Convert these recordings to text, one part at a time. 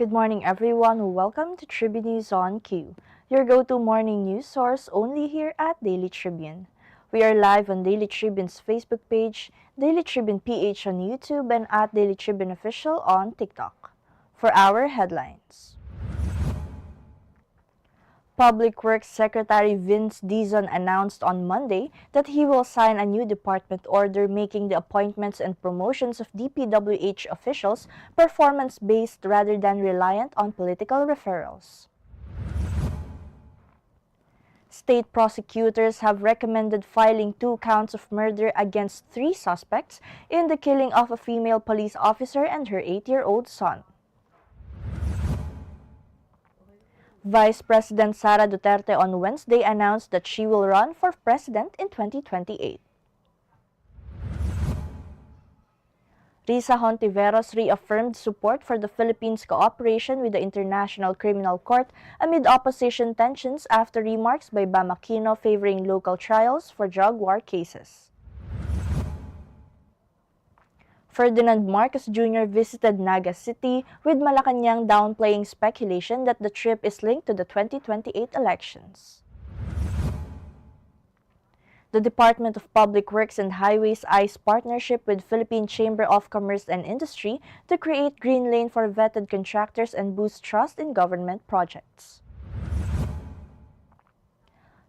Good morning, everyone. Welcome to Tribune News on Q, your go-to morning news source only here at Daily Tribune. We are live on Daily Tribune's Facebook page, Daily Tribune PH on YouTube, and at Daily Tribune Official on TikTok. For our headlines. Public Works Secretary Vince Dizon announced on Monday that he will sign a new department order making the appointments and promotions of DPWH officials performance-based rather than reliant on political referrals. State prosecutors have recommended filing 2 counts of murder against 3 suspects in the killing of a female police officer and her 8-year-old son. Vice President Sara Duterte on Wednesday announced that she will run for president in 2028. Risa Hontiveros reaffirmed support for the Philippines' cooperation with the International Criminal Court amid opposition tensions after remarks by Bam Aquino favoring local trials for drug war cases. Ferdinand Marcos Jr. visited Naga City, with Malacanang downplaying speculation that the trip is linked to the 2028 elections. The Department of Public Works and Highways eyes partnership with Philippine Chamber of Commerce and Industry to create green lane for vetted contractors and boost trust in government projects.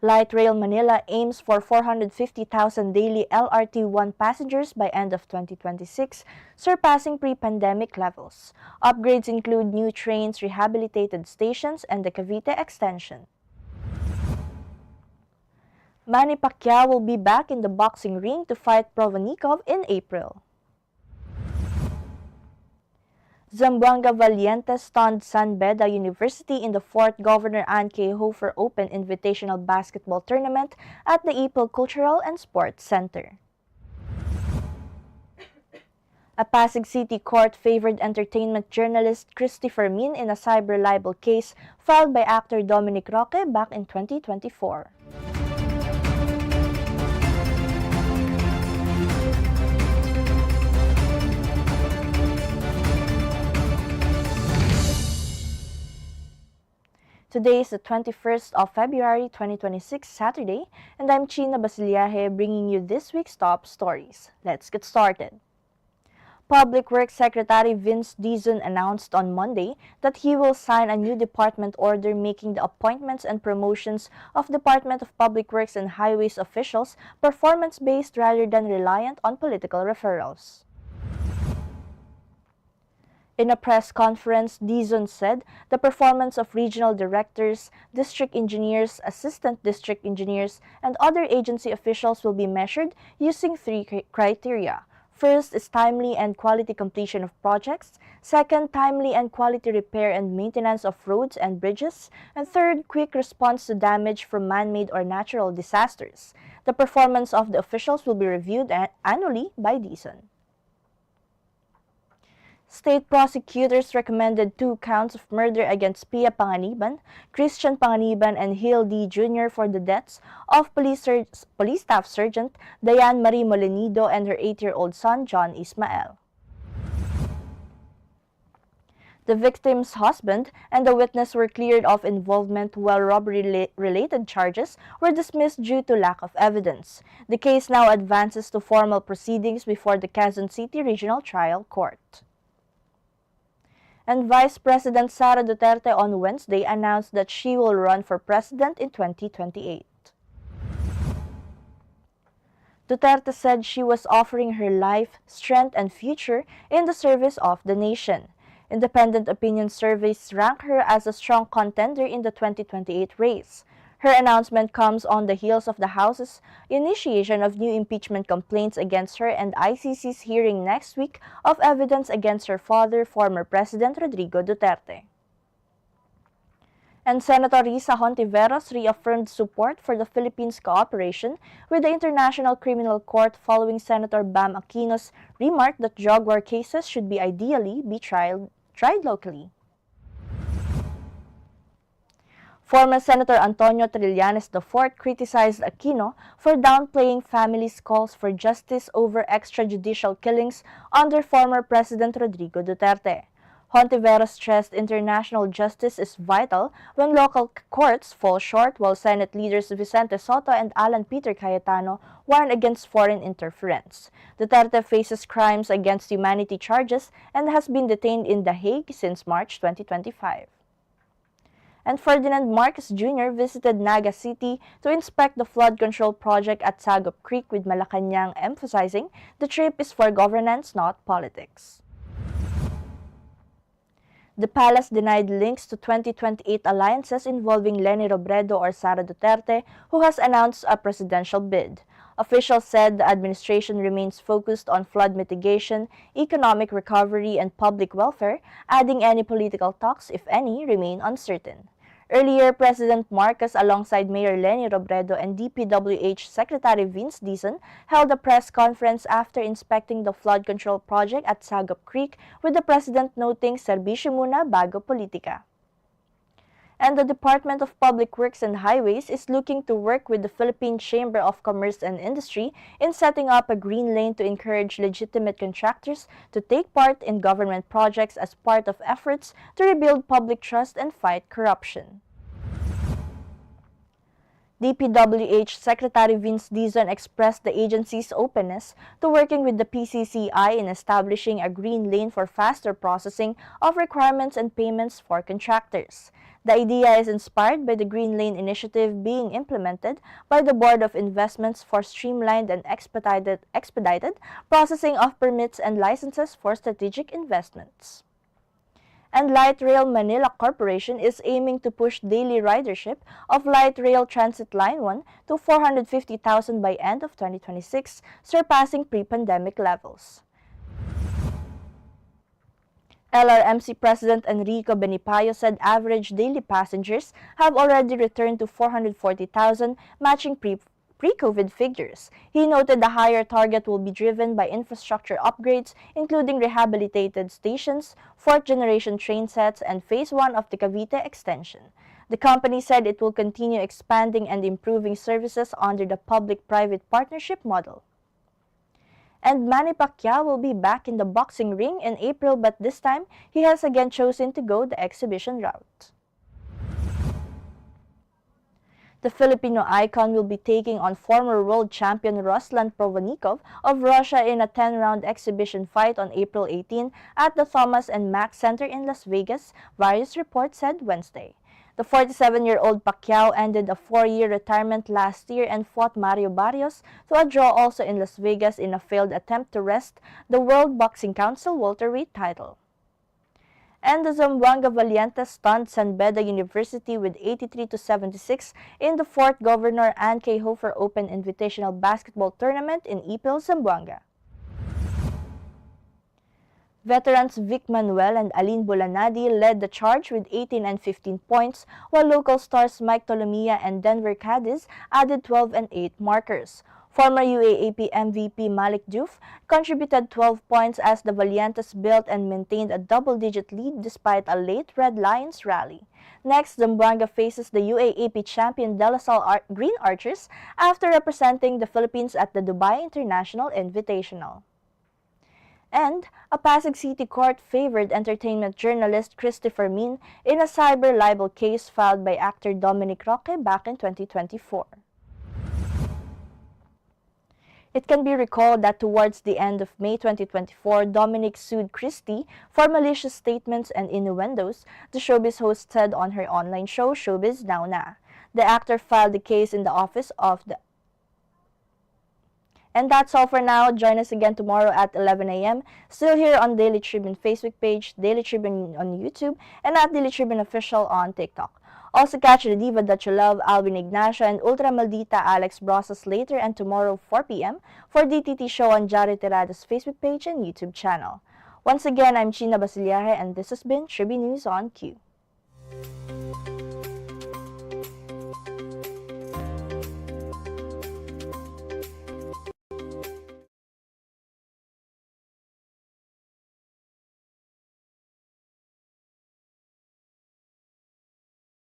Light Rail Manila aims for 450,000 daily LRT-1 passengers by end of 2026, surpassing pre-pandemic levels. Upgrades include new trains, rehabilitated stations, and the Cavite extension. Manny Pacquiao will be back in the boxing ring to fight Provodnikov in April. Zamboanga Valiente stunned San Beda University in the 4th Governor Ann K. Hofer Open Invitational Basketball Tournament at the Ipoh Cultural and Sports Center. A Pasig City court favored entertainment journalist Christy Fermin in a cyber libel case filed by actor Dominic Roque back in 2024. Today is the 21st of February 2026, Saturday, and I'm Chynna Basillaje bringing you this week's top stories. Let's get started. Public Works Secretary Vince Dizon announced on Monday that he will sign a new department order making the appointments and promotions of Department of Public Works and Highways officials performance-based rather than reliant on political referrals. In a press conference, Dizon said the performance of regional directors, district engineers, assistant district engineers, and other agency officials will be measured using 3 criteria. First is timely and quality completion of projects. Second, timely and quality repair and maintenance of roads and bridges. And third, quick response to damage from man-made or natural disasters. The performance of the officials will be reviewed annually by Dizon. State prosecutors recommended 2 counts of murder against Pia Panganiban, Christian Panganiban, and Hale D. Jr. for the deaths of Police Staff Sergeant Diane Marie Molinido and her 8-year-old son, John Ismael. The victim's husband and the witness were cleared of involvement, while robbery-related charges were dismissed due to lack of evidence. The case now advances to formal proceedings before the Quezon City Regional Trial Court. And Vice President Sara Duterte on Wednesday announced that she will run for president in 2028. Duterte said she was offering her life, strength, and future in the service of the nation. Independent opinion surveys rank her as a strong contender in the 2028 race. Her announcement comes on the heels of the House's initiation of new impeachment complaints against her and ICC's hearing next week of evidence against her father, former President Rodrigo Duterte. And Senator Risa Hontiveros reaffirmed support for the Philippines' cooperation with the International Criminal Court following Senator Bam Aquino's remark that drug war cases should ideally be tried locally. Former Senator Antonio Trillanes IV criticized Aquino for downplaying families' calls for justice over extrajudicial killings under former President Rodrigo Duterte. Hontiveros stressed international justice is vital when local courts fall short, while Senate leaders Vicente Soto and Alan Peter Cayetano warn against foreign interference. Duterte faces crimes against humanity charges and has been detained in The Hague since March 2025. And Ferdinand Marcos Jr. visited Naga City to inspect the flood control project at Sagop Creek, with Malacanang emphasizing the trip is for governance, not politics. The palace denied links to 2028 alliances involving Leni Robredo or Sara Duterte, who has announced a presidential bid. Officials said the administration remains focused on flood mitigation, economic recovery, and public welfare, adding any political talks, if any, remain uncertain. Earlier, President Marcos, alongside Mayor Leni Robredo and DPWH Secretary Vince Dizon, held a press conference after inspecting the flood control project at Sagop Creek, with the President noting serbisyo muna bago politika. And the Department of Public Works and Highways is looking to work with the Philippine Chamber of Commerce and Industry in setting up a green lane to encourage legitimate contractors to take part in government projects as part of efforts to rebuild public trust and fight corruption. DPWH Secretary Vince Dizon expressed the agency's openness to working with the PCCI in establishing a green lane for faster processing of requirements and payments for contractors. The idea is inspired by the Green Lane initiative being implemented by the Board of Investments for streamlined and expedited processing of permits and licenses for strategic investments. And Light Rail Manila Corporation is aiming to push daily ridership of Light Rail Transit Line 1 to 450,000 by end of 2026, surpassing pre-pandemic levels. LRMC President Enrico Benipayo said average daily passengers have already returned to 440,000, matching pre-COVID figures. He noted the higher target will be driven by infrastructure upgrades, including rehabilitated stations, fourth-generation train sets, and Phase 1 of the Cavite extension. The company said it will continue expanding and improving services under the public-private partnership model. And Manny Pacquiao will be back in the boxing ring in April, but this time he has again chosen to go the exhibition route. The Filipino icon will be taking on former world champion Ruslan Provodnikov of Russia in a 10-round exhibition fight on April 18 at the Thomas and Mack Center in Las Vegas, various reports said Wednesday. The 47-year-old Pacquiao ended a 4-year retirement last year and fought Mario Barrios to a draw also in Las Vegas in a failed attempt to wrest the World Boxing Council welterweight title. And the Zamboanga Valientes stunned San Beda University with 83-76 in the 4th Governor Ann K. Hofer Open Invitational Basketball Tournament in Ipil, Zamboanga. Veterans Vic Manuel and Aline Bolanadi led the charge with 18 and 15 points, while local stars Mike Tolomia and Denver Cadiz added 12 and 8 markers. Former UAAP MVP Malik Diouf contributed 12 points as the Valientes built and maintained a double-digit lead despite a late Red Lions rally. Next, Zamboanga faces the UAAP champion De La Salle Green Archers after representing the Philippines at the Dubai International Invitational. And a Pasig City court favored entertainment journalist Christopher Min in a cyber libel case filed by actor Dominic Roque back in 2024. It can be recalled that towards the end of May 2024, Dominic sued Christie for malicious statements and innuendos, the showbiz host said on her online show Showbiz Now Na. The actor filed the case in the office of the... And that's all for now. Join us again tomorrow at 11 a.m. Still here on Daily Tribune Facebook page, Daily Tribune on YouTube, and at Daily Tribune Official on TikTok. Also catch the diva that you love, Alvin Ignacio, and Ultra Maldita Alex Brosas later and tomorrow 4 p.m. for DTT Show on Jari Terada's Facebook page and YouTube channel. Once again, I'm Chynna Basillaje, and this has been Tribune News on Q.